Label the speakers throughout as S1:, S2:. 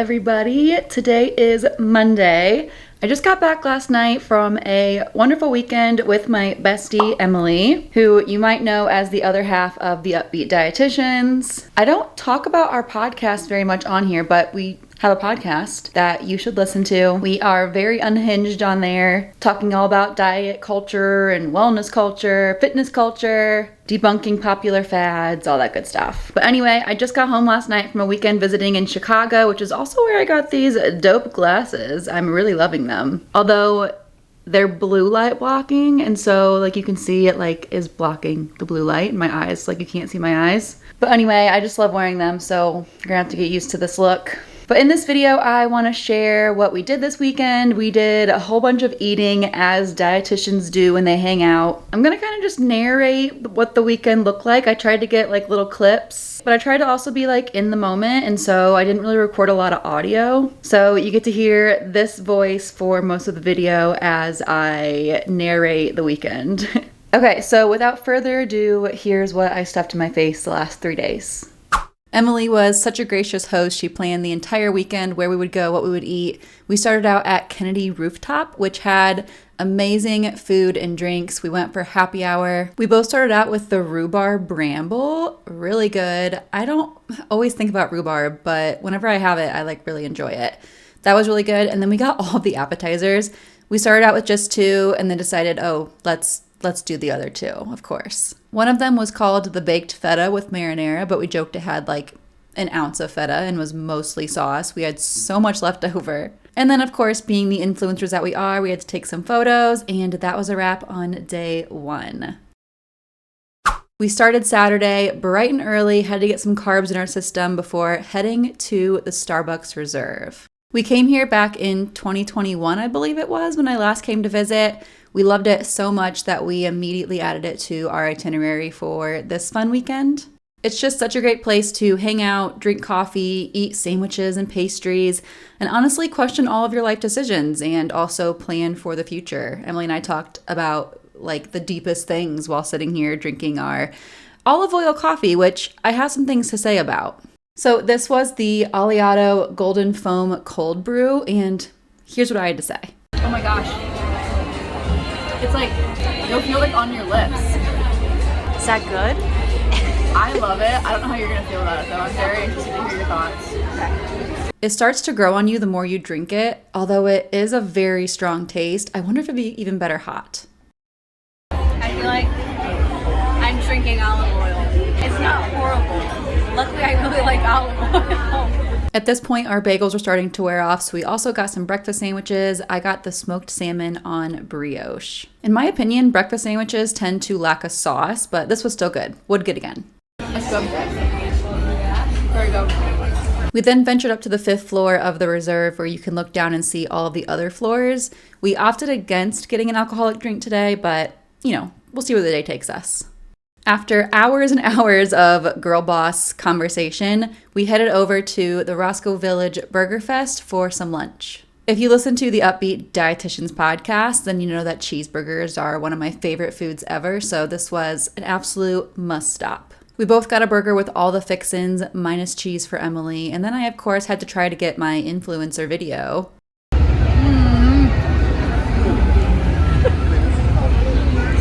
S1: everybody. Today is Monday. I just got back last night from a wonderful weekend with my bestie, Emily, who you might know as the other half of the Upbeat Dietitians. I don't talk about our podcast very much on here, but we have a podcast that you should listen to. We are very unhinged on there, talking all about diet culture and wellness culture, fitness culture, debunking popular fads, all that good stuff. But anyway, I just got home last night from a weekend visiting in Chicago, which is also where I got these dope glasses. I'm really loving them. Although they're blue light blocking, and so like you can see it like is blocking the blue light in my eyes, like you can't see my eyes. But anyway, I just love wearing them, so you're gonna have to get used to this look. But in this video, I want to share what we did this weekend. We did a whole bunch of eating as dietitians do when they hang out. I'm going to kind of just narrate what the weekend looked like. I tried to get like little clips, but I tried to also be like in the moment. And so I didn't really record a lot of audio. So you get to hear this voice for most of the video as I narrate the weekend. Okay, so without further ado, here's what I stuffed in my face the last 3 days. Emily was such a gracious host. She planned the entire weekend, where we would go, what we would eat. We started out at Kennedy Rooftop, which had amazing food and drinks. We went for happy hour. We both started out with the rhubarb bramble, really good. I don't always think about rhubarb, but whenever I have it, I like really enjoy it. That was really good. And then we got all of the appetizers. We started out with just 2 and then decided, oh, let's do the other 2, of course. One of them was called the baked feta with marinara, but we joked it had like an ounce of feta and was mostly sauce. We had so much left over. And then, of course, being the influencers that we are, we had to take some photos, and that was a wrap on day 1. We started Saturday bright and early, had to get some carbs in our system before heading to the Starbucks Reserve. We came here back in 2021, I believe it was, when I last came to visit. We loved it so much that we immediately added it to our itinerary for this fun weekend. It's just such a great place to hang out, drink coffee, eat sandwiches and pastries, and honestly question all of your life decisions and also plan for the future. Emily and I talked about like the deepest things while sitting here drinking our olive oil coffee, which I have some things to say about. So this was the Aliato Golden Foam Cold Brew, and here's what I had to say. Oh my gosh. It's like, you'll feel like on your lips.
S2: Is that good?
S1: I love it. I don't know how you're going to feel about it though. I'm very interested to hear your thoughts. Okay. It starts to grow on you the more you drink it, although it is a very strong taste. I wonder if it'd be even better hot.
S2: I feel like I'm drinking olive oil. It's not horrible. Luckily, I really like olive oil.
S1: At this point, our bagels were starting to wear off, so we also got some breakfast sandwiches. I got the smoked salmon on brioche. In my opinion, breakfast sandwiches tend to lack a sauce, but this was still good. Would get again. Let's go. Very good. We then ventured up to the 5th floor of the reserve, where you can look down and see all of the other floors. We opted against getting an alcoholic drink today, but, you know, we'll see where the day takes us. After hours and hours of girl boss conversation, we headed over to the Roscoe Village Burger Fest for some lunch. If you listen to the Upbeat Dietitians podcast, then you know that cheeseburgers are one of my favorite foods ever, so this was an absolute must stop. We both got a burger with all the fixins, minus cheese for Emily, and then I, of course, had to try to get my influencer video.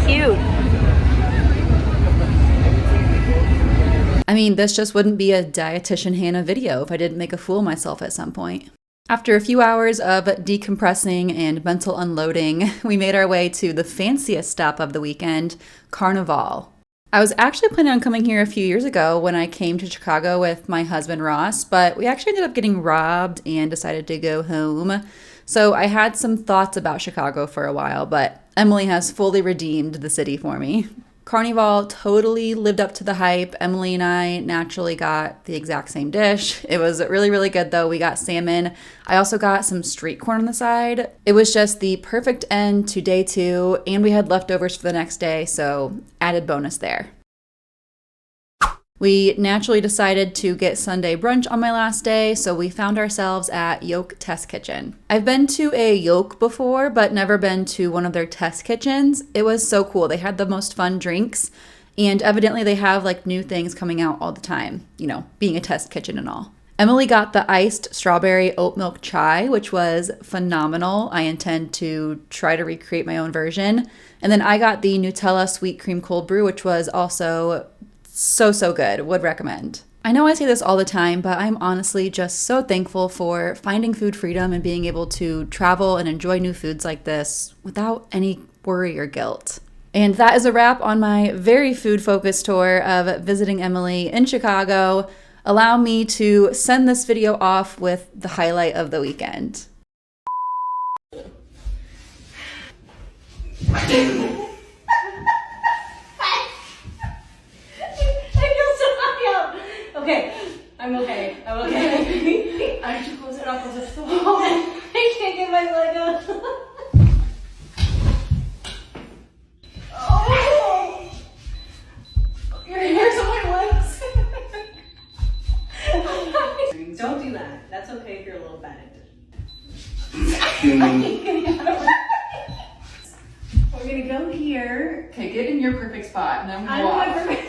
S2: Cute.
S1: I mean, this just wouldn't be a Dietitian Hannah video if I didn't make a fool of myself at some point. After a few hours of decompressing and mental unloading, we made our way to the fanciest stop of the weekend, Carnival. I was actually planning on coming here a few years ago when I came to Chicago with my husband Ross, but we actually ended up getting robbed and decided to go home. So I had some thoughts about Chicago for a while, but Emily has fully redeemed the city for me. Carnival totally lived up to the hype. Emily and I naturally got the exact same dish. It was really, really good though. We got salmon. I also got some street corn on the side. It was just the perfect end to day 2, and we had leftovers for the next day, so added bonus there. We naturally decided to get Sunday brunch on my last day, so we found ourselves at Yoke Test Kitchen. I've been to a Yoke before, but never been to one of their test kitchens. It was so cool. They had the most fun drinks, and evidently they have like new things coming out all the time, you know, being a test kitchen and all. Emily got the iced strawberry oat milk chai, which was phenomenal. I intend to try to recreate my own version. And then I got the Nutella sweet cream cold brew, which was also so good. Would recommend. I know I say this all the time, but I'm honestly just so thankful for finding food freedom and being able to travel and enjoy new foods like this without any worry or guilt. And that is a wrap on my very food-focused tour of visiting Emily in Chicago. Allow me to send this video off with the highlight of the weekend.
S2: I feel so high up. Okay, I'm okay. I should close it off because it's so hot. I can't get my leg up. Oh! Your hair's on my legs. Don't do that. That's okay if you're a little bad. We're gonna go here.
S1: Okay, get in your perfect spot and then
S2: I'm my perfect